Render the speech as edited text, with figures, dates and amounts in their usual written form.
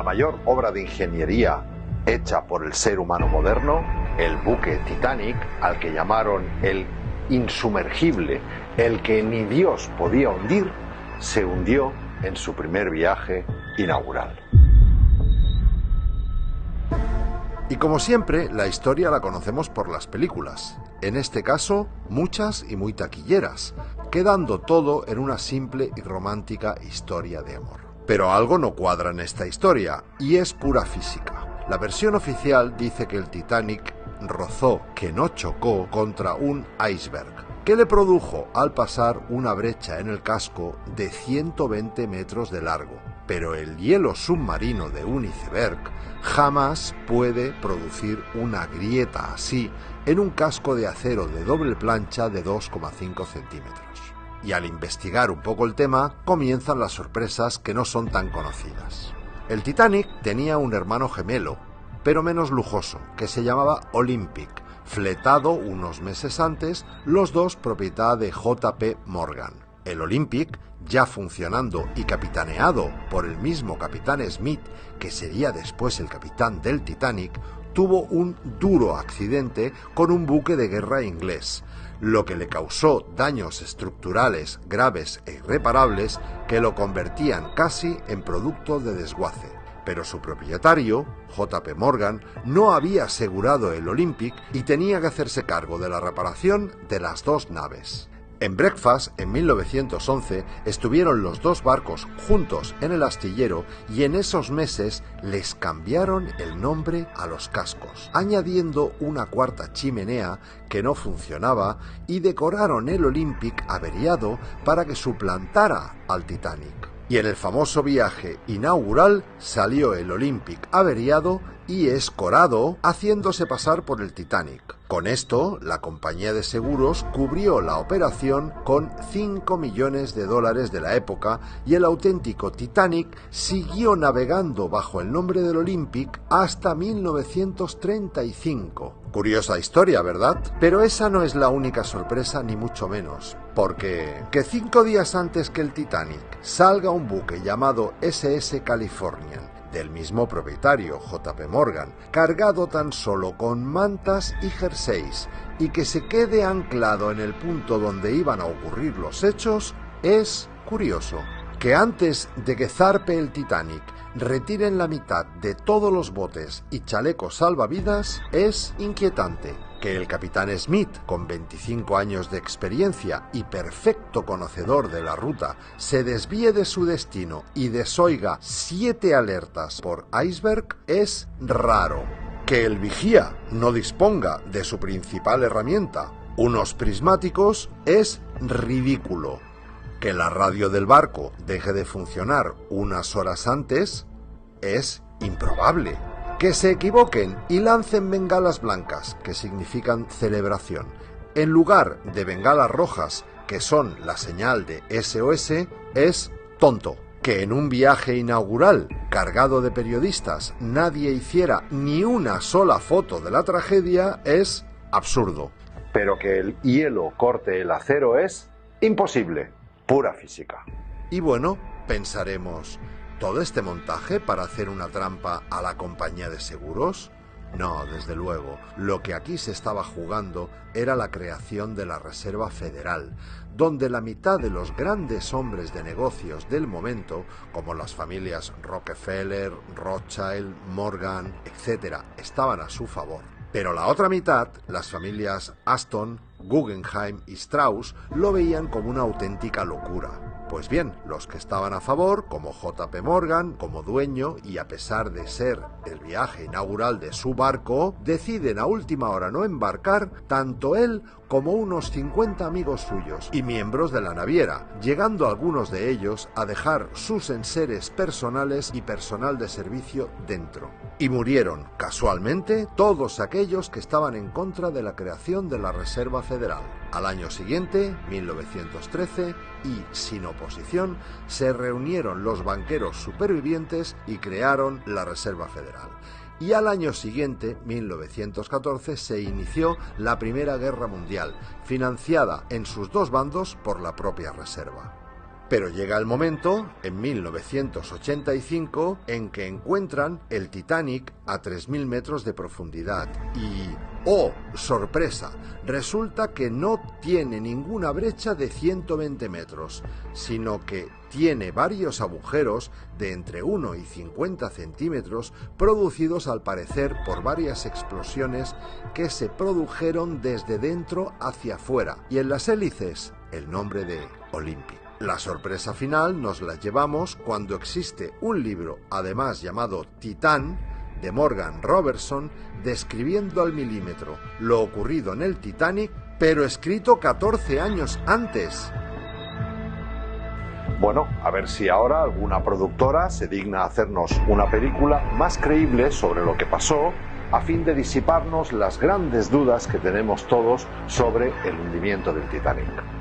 mayor obra de ingeniería hecha por el ser humano moderno, el buque Titanic, al que llamaron el insumergible, el que ni Dios podía hundir, se hundió en su primer viaje inaugural. Y como siempre, la historia la conocemos por las películas, en este caso, muchas y muy taquilleras, quedando todo en una simple y romántica historia de amor. Pero algo no cuadra en esta historia, y es pura física. La versión oficial dice que el Titanic rozó, que no chocó, contra un iceberg, que le produjo al pasar una brecha en el casco de 120 metros de largo. Pero el hielo submarino de un iceberg jamás puede producir una grieta así en un casco de acero de doble plancha de 2,5 centímetros. Y al investigar un poco el tema, comienzan las sorpresas que no son tan conocidas. El Titanic tenía un hermano gemelo, pero menos lujoso, que se llamaba Olympic, fletado unos meses antes, los dos propiedad de J.P. Morgan. El Olympic, ya funcionando y capitaneado por el mismo capitán Smith, que sería después el capitán del Titanic, tuvo un duro accidente con un buque de guerra inglés, lo que le causó daños estructurales graves e irreparables que lo convertían casi en producto de desguace. Pero su propietario, J.P. Morgan, no había asegurado el Olympic y tenía que hacerse cargo de la reparación de las dos naves. En Belfast, en 1911, estuvieron los dos barcos juntos en el astillero y en esos meses les cambiaron el nombre a los cascos, añadiendo una cuarta chimenea que no funcionaba y decoraron el Olympic averiado para que suplantara al Titanic. Y en el famoso viaje inaugural salió el Olympic averiado y escorado, haciéndose pasar por el Titanic. Con esto, la compañía de seguros cubrió la operación con $5 millones de la época y el auténtico Titanic siguió navegando bajo el nombre del Olympic hasta 1935. Curiosa historia, ¿verdad? Pero esa no es la única sorpresa, ni mucho menos, porque 5 días antes que el Titanic salga un buque llamado SS Californian, del mismo propietario, J.P. Morgan, cargado tan solo con mantas y jerseys, y que se quede anclado en el punto donde iban a ocurrir los hechos, es curioso. Que antes de que zarpe el Titanic retiren la mitad de todos los botes y chalecos salvavidas es inquietante. Que el capitán Smith, con 25 años de experiencia y perfecto conocedor de la ruta, se desvíe de su destino y desoiga 7 alertas por iceberg es raro. Que el vigía no disponga de su principal herramienta, unos prismáticos, es ridículo. Que la radio del barco deje de funcionar unas horas antes es improbable. Que se equivoquen y lancen bengalas blancas, que significan celebración, en lugar de bengalas rojas, que son la señal de SOS, es tonto. Que en un viaje inaugural cargado de periodistas nadie hiciera ni una sola foto de la tragedia es absurdo. Pero que el hielo corte el acero es imposible. Pura física. Y bueno, pensaremos, ¿todo este montaje para hacer una trampa a la compañía de seguros? No, desde luego. Lo que aquí se estaba jugando era la creación de la Reserva Federal, donde la mitad de los grandes hombres de negocios del momento, como las familias Rockefeller, Rothschild, Morgan, etc., estaban a su favor. Pero la otra mitad, las familias Aston, Guggenheim y Strauss, lo veían como una auténtica locura. Pues bien, los que estaban a favor, como J.P. Morgan, como dueño, y a pesar de ser el viaje inaugural de su barco, deciden a última hora no embarcar tanto él como unos 50 amigos suyos y miembros de la naviera, llegando algunos de ellos a dejar sus enseres personales y personal de servicio dentro. Y murieron, casualmente, todos aquellos que estaban en contra de la creación de la Reserva Federal. Al año siguiente, 1913, y sin oposición, se reunieron los banqueros supervivientes y crearon la Reserva Federal. Y al año siguiente, 1914, se inició la Primera Guerra Mundial, financiada en sus dos bandos por la propia Reserva. Pero llega el momento, en 1985, en que encuentran el Titanic a 3.000 metros de profundidad y, ¡oh, sorpresa!, resulta que no tiene ninguna brecha de 120 metros, sino que tiene varios agujeros de entre 1 y 50 centímetros producidos al parecer por varias explosiones que se produjeron desde dentro hacia afuera, y en las hélices el nombre de Olympic. La sorpresa final nos la llevamos cuando existe un libro, además llamado Titán, de Morgan Robertson, describiendo al milímetro lo ocurrido en el Titanic, pero escrito 14 años antes. Bueno, a ver si ahora alguna productora se digna a hacernos una película más creíble sobre lo que pasó, a fin de disiparnos las grandes dudas que tenemos todos sobre el hundimiento del Titanic.